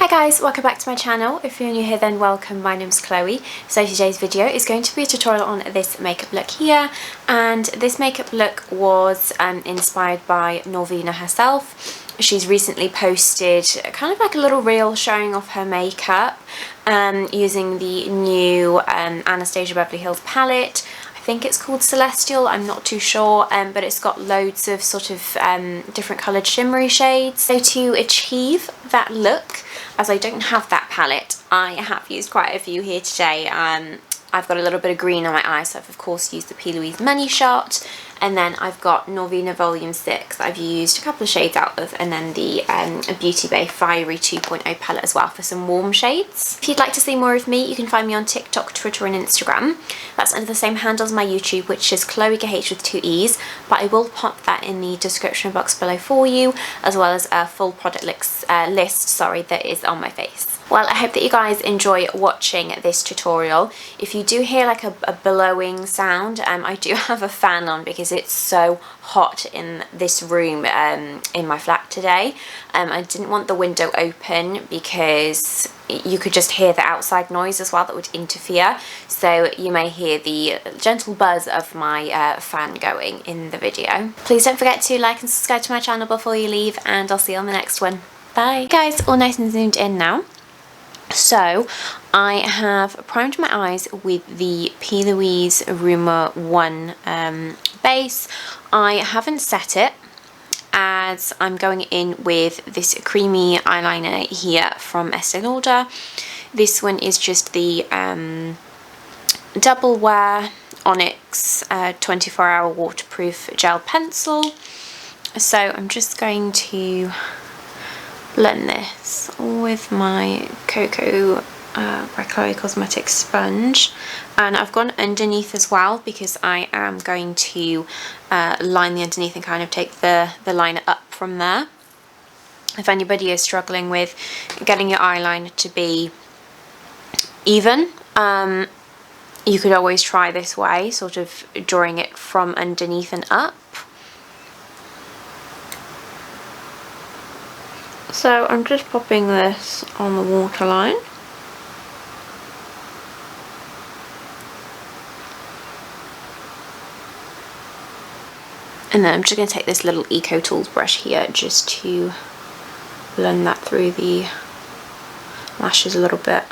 Hi guys, welcome back to my channel. If you're new here then welcome, my name's Chloe. So today's video is going to be a tutorial on this makeup look here, and this makeup look was inspired by Norvina herself. She's recently posted kind of like a little reel showing off her makeup using the new Anastasia Beverly Hills palette. I think it's called Celestial, I'm not too sure, but it's got loads of sort of different coloured shimmery shades. So to achieve that look, as I don't have that palette, I have used quite a few here today. I've got a little bit of green on my eyes, so I've of course used the Plouise Money Shot, and then I've got Norvina Volume 6 I've used a couple of shades out of, and then the Beauty Bay Fiery 2.0 palette as well for some warm shades. If you'd like to see more of me, you can find me on TikTok, Twitter and Instagram. That's under the same handle as my YouTube, which is Chloe KH with 2 E's, but I will pop that in the description box below for you, as well as a full product list that is on my face. Well, I hope that you guys enjoy watching this tutorial. If you do hear like a blowing sound, I do have a fan on because it's so hot in this room in my flat today. I didn't want the window open because you could just hear the outside noise as well that would interfere. So you may hear the gentle buzz of my fan going in the video. Please don't forget to like and subscribe to my channel before you leave, and I'll see you on the next one. Bye. Guys, all nice and zoomed in now. So I have primed my eyes with the Plouise Rumor 1 base. I haven't set it as I'm going in with this creamy eyeliner here from Estee Lauder. This one is just the Double Wear Onyx 24-hour waterproof gel pencil. So I'm just going to blend this with my Cocoa by Chloe Cosmetics sponge, and I've gone underneath as well because I am going to line the underneath and kind of take the liner up from there. If anybody is struggling with getting your eyeliner to be even, you could always try this way, sort of drawing it from underneath and up. So I'm just popping this on the waterline. And then I'm just going to take this little Eco Tools brush here just to blend that through the lashes a little bit.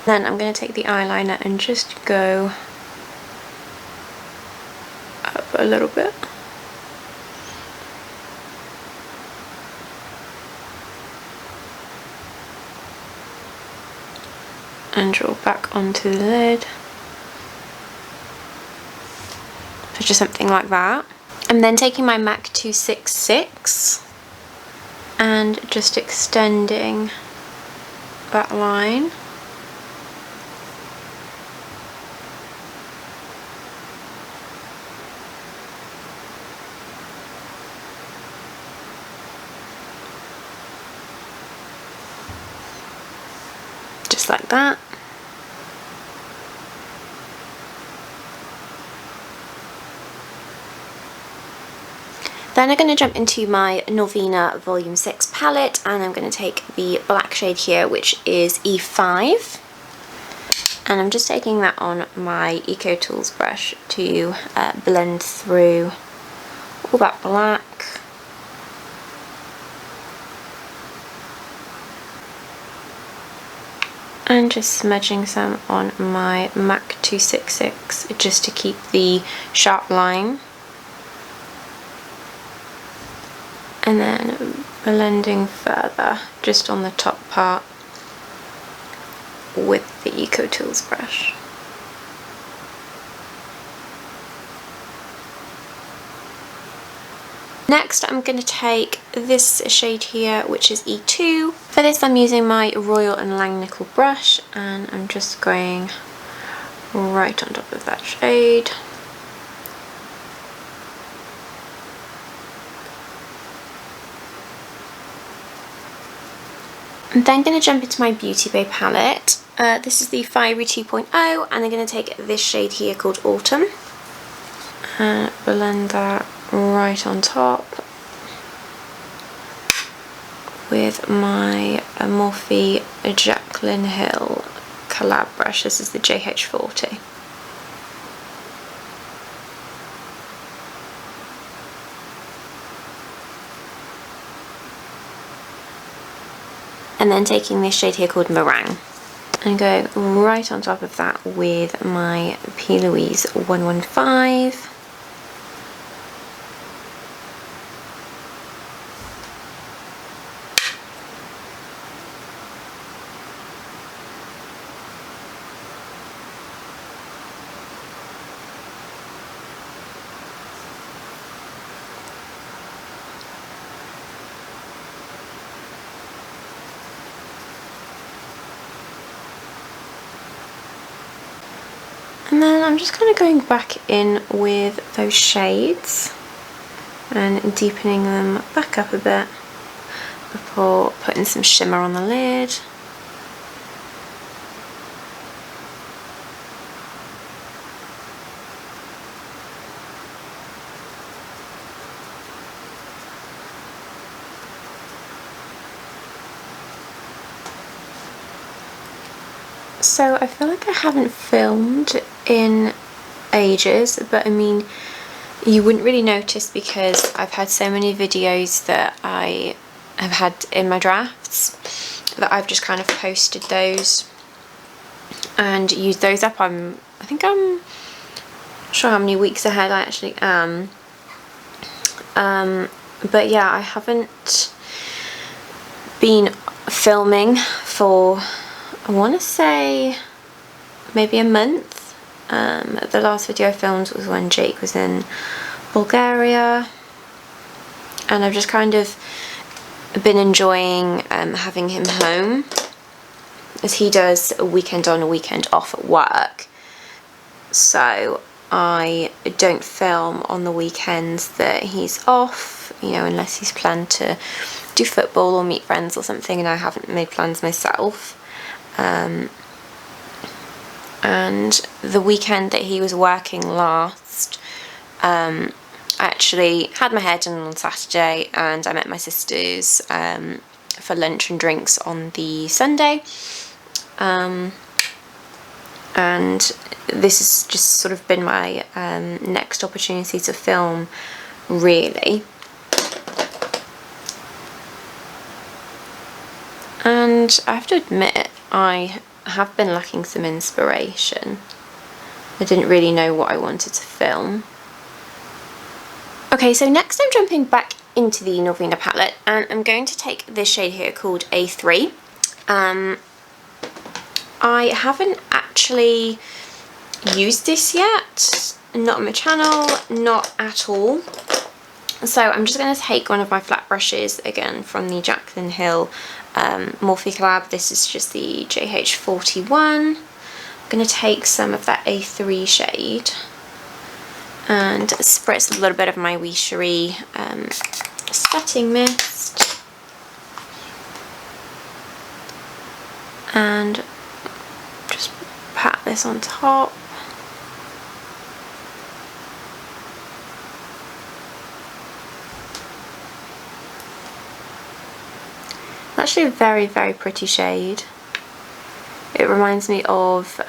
Then I'm going to take the eyeliner and just go up a little bit. And draw back onto the lid. So just something like that. And then taking my MAC 266 and just extending that line. Just like that. Then I'm going to jump into my Norvina Volume 6 palette, and I'm going to take the black shade here, which is E5. And I'm just taking that on my Eco Tools brush to blend through all that black. And just smudging some on my MAC 266 just to keep the sharp line. And then blending further just on the top part with the Eco Tools brush. Next I'm going to take this shade here, which is E2. For this I'm using my Royal & Langnickel brush, and I'm just going right on top of that shade. I'm then going to jump into my Beauty Bay palette. This is the Fiery 2.0, and I'm going to take this shade here called Autumn and blend that right on top. with my Morphe Jaclyn Hill collab brush. This is the JH40. And then taking this shade here called Meringue and go right on top of that with my Plouise 115. And then I'm just kind of going back in with those shades and deepening them back up a bit before putting some shimmer on the lid. So I feel like I haven't filmed in ages, but I mean, you wouldn't really notice because I've had so many videos that I have had in my drafts that I've just kind of posted those and used those up. I think I'm not sure how many weeks ahead I actually am. But yeah, I haven't been filming for, I want to say, maybe a month. The last video I filmed was when Jake was in Bulgaria, and I've just kind of been enjoying having him home, as he does a weekend on, a weekend off at work. So I don't film on the weekends that he's off, you know, unless he's planned to do football or meet friends or something, and I haven't made plans myself. And the weekend that he was working last, I actually had my hair done on Saturday, and I met my sisters for lunch and drinks on the Sunday. And this has just sort of been my next opportunity to film, really. And I have to admit, I have been lacking some inspiration. I didn't really know what I wanted to film. Okay, so next I'm jumping back into the Norvina palette, and I'm going to take this shade here called A3. I haven't actually used this yet, not on my channel, not at all. So I'm just going to take one of my flat brushes, again from the Jaclyn Hill Morphe collab. This is just the JH41. I'm going to take some of that A3 shade and spritz a little bit of my Wee Cherie setting mist, and just pat this on top. Actually a very, very pretty shade. It reminds me of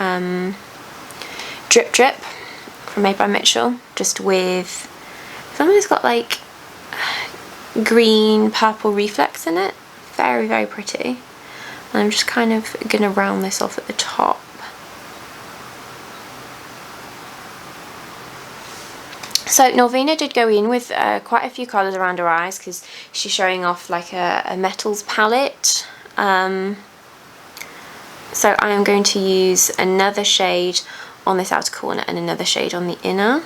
Drip Drip from Made by Mitchell, just with something that's got like green purple reflex in it. Very, very pretty. And I'm just kind of gonna round this off at the top. So Norvina did go in with quite a few colours around her eyes because she's showing off like a metals palette. So I am going to use another shade on this outer corner and another shade on the inner.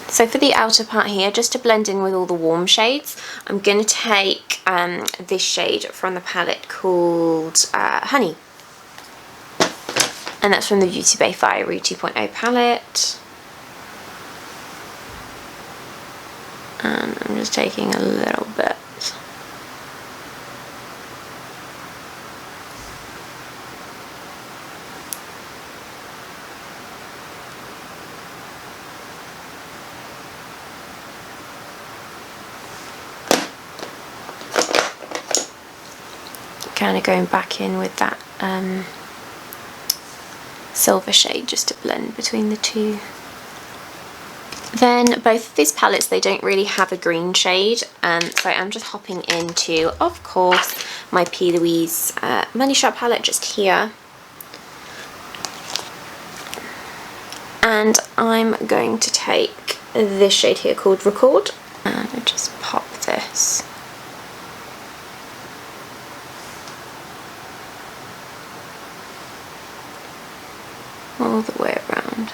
So for the outer part here, just to blend in with all the warm shades, I'm going to take this shade from the palette called Honey. And that's from the Beauty Bay Fiery 2.0 palette. And I'm just taking a little bit. kind of going back in with that silver shade just to blend between the two. Then both of these palettes, they don't really have a green shade, so I'm just hopping into, of course, my Plouise Money Shot palette just here. And I'm going to take this shade here called Record, and I just pop this all the way around.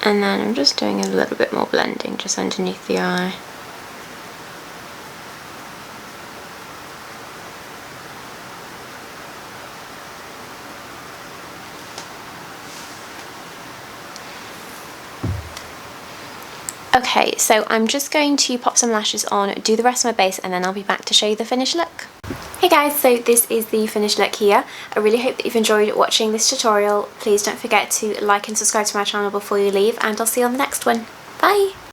And then I'm just doing a little bit more blending just underneath the eye. Okay, so I'm just going to pop some lashes on, do the rest of my base, and then I'll be back to show you the finished look. Hey guys, so this is the finished look here. I really hope that you've enjoyed watching this tutorial. Please don't forget to like and subscribe to my channel before you leave, and I'll see you on the next one. Bye!